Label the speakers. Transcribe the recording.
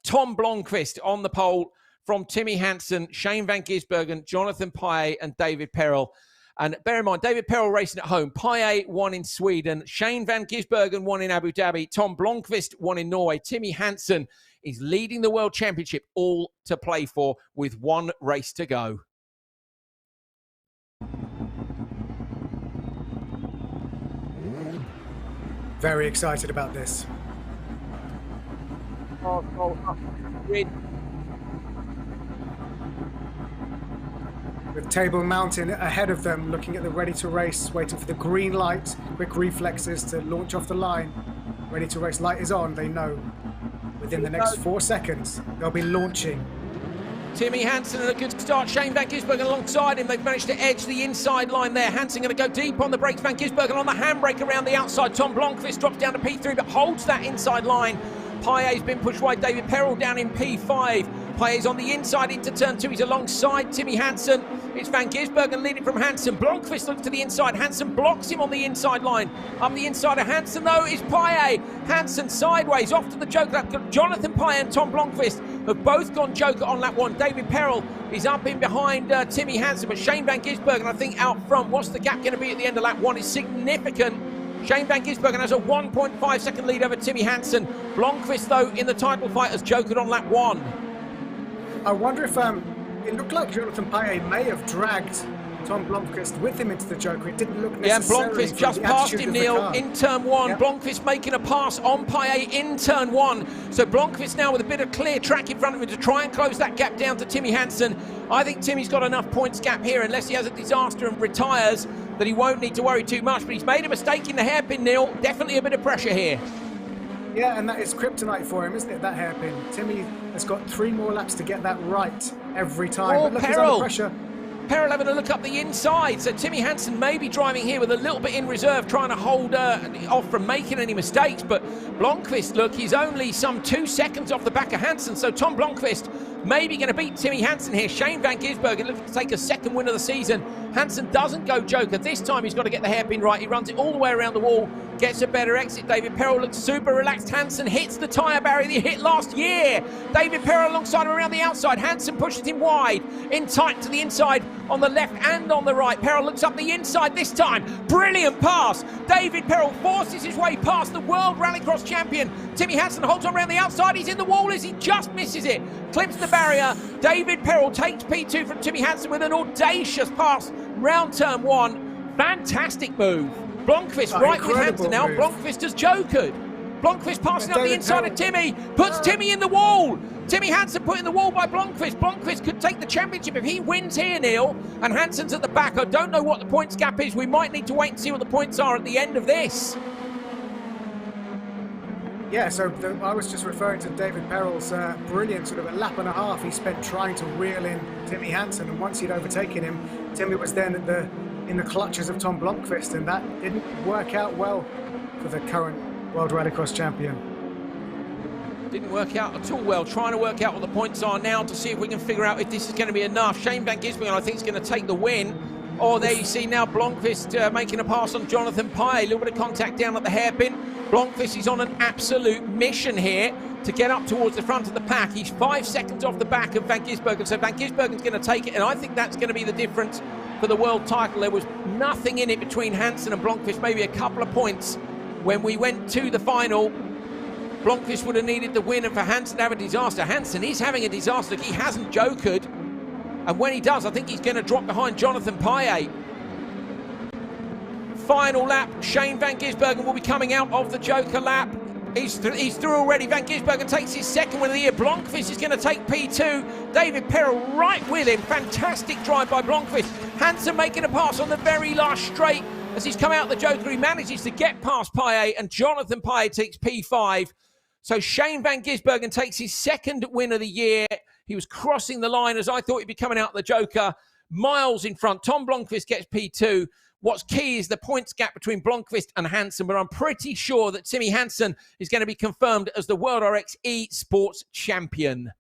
Speaker 1: Tom Blomqvist on the pole from Timmy Hansen, Shane Van Gisbergen, Jonathan Paillet, and David Perel. And bear in mind, David Perel racing at home. Paillet won in Sweden. Shane Van Gisbergen won in Abu Dhabi. Tom Blomqvist won in Norway. Timmy Hansen is leading the World Championship, all to play for with one race to go.
Speaker 2: Very excited about this. With Table Mountain ahead of them, looking at the ready to race, waiting for the green light, quick reflexes to launch off the line. Ready to race light is on, they know. Within the next 4 seconds, they'll be launching.
Speaker 1: Timmy Hansen at a good start. Shane Van Gisbergen alongside him. They've managed to edge the inside line there. Hansen going to go deep on the brakes. Van Gisbergen on the handbrake around the outside. Tom Blomqvist drops down to P3 but holds that inside line. Paillet's been pushed wide. David Perel down in P5. Paillet's on the inside into turn 2. He's alongside Timmy Hansen. It's Van Gisbergen leading from Hansen. Blomqvist looks to the inside. Hansen blocks him on the inside line. Up the inside of Hansen, though, is Paillet. Hansen sideways off to the joker lap. Jonathan Paillet and Tom Blomqvist have both gone joker on lap 1. David Perel is up in behind Timmy Hansen, but Shane Van Gisbergen, I think, out front. What's the gap going to be at the end of lap 1? It's significant. Shane Van Gisbergen has a 1.5 second lead over Timmy Hansen. Blomqvist, though, in the title fight has jokered on lap 1.
Speaker 2: I wonder if it looked like Jonathan Paillet may have dragged Tom Blomqvist with him into the joker. It didn't look necessarily.
Speaker 1: Yeah, Blomqvist just passed him, Neil, in turn 1. Yep. Blomqvist making a pass on Paillet in turn 1. So Blomqvist now with a bit of clear track in front of him to try and close that gap down to Timmy Hansen. I think Timmy's got enough points gap here, unless he has a disaster and retires, that he won't need to worry too much. But he's made a mistake in the hairpin, Neil. Definitely a bit of pressure here.
Speaker 2: Yeah, and that is kryptonite for him, isn't it, that hairpin? Timmy has got 3 more laps to get that right every time.
Speaker 1: Oh,
Speaker 2: but look, he's under pressure.
Speaker 1: Perel having a look up the inside. So Timmy Hansen may be driving here with a little bit in reserve, trying to hold off from making any mistakes. But Blomqvist, look, he's only some 2 seconds off the back of Hansen. So Tom Blomqvist maybe going to beat Timmy Hansen here. Shane Van Gisbergen looking to take a second win of the season. Hansen doesn't go joker. This time he's got to get the hairpin right. He runs it all the way around the wall, gets a better exit. David Perel looks super relaxed. Hansen hits the tyre barrier that he hit last year. David Perel alongside him around the outside. Hansen pushes him wide, in tight to the inside on the left and on the right. Perel looks up the inside this time. Brilliant pass. David Perel forces his way past the World Rallycross champion. Timmy Hansen holds on around the outside. He's in the wall as he just misses it. Clips the barrier. David Perel takes P2 from Timmy Hansen with an audacious pass round turn 1. Fantastic move. Blomqvist right with Hansen now. Blomqvist has jokered. Blomqvist passing up the inside of Timmy. Puts Timmy in the wall. Timmy Hansen put in the wall by Blomqvist. Blomqvist could take the championship if he wins here, Neil. And Hansen's at the back. I don't know what the points gap is. We might need to wait and see what the points are at the end of this.
Speaker 2: Yeah, so I was just referring to David Perel's brilliant sort of a lap and a half he spent trying to reel in Timmy Hansen, and once he'd overtaken him, Timmy was then in the clutches of Tom Blomqvist, and that didn't work out well for the current World Rallycross champion.
Speaker 1: Didn't work out at all well. Trying to work out what the points are now to see if we can figure out if this is going to be enough. Shane Van Gisbergen, I think, is going to take the win. Oh, there you see now Blomqvist making a pass on Jonathan Paillet. A little bit of contact down at the hairpin. Blomqvist is on an absolute mission here to get up towards the front of the pack. He's 5 seconds off the back of Van Gisbergen, so Van Gisbergen's going to take it, and I think that's going to be the difference for the world title. There was nothing in it between Hansen and Blomqvist, maybe a couple of points. When we went to the final, Blomqvist would have needed the win, and for Hansen to have a disaster. Hansen is having a disaster. He hasn't jokered, and when he does, I think he's going to drop behind Jonathan Paillet. Final lap, Shane Van Gisbergen will be coming out of the joker lap. He's through already. Van Gisbergen takes his second win of the year. Blomqvist is going to take P2. David Perel right with him. Fantastic drive by Blomqvist. Hansen making a pass on the very last straight. As he's come out the joker, he manages to get past Paillet, and Jonathan Paillet takes P5. So Shane Van Gisbergen takes his second win of the year. He was crossing the line as I thought he'd be coming out the joker. Miles in front. Tom Blomqvist gets P2. What's key is the points gap between Blomqvist and Hansen, but I'm pretty sure that Timmy Hansen is going to be confirmed as the World RX Esports champion.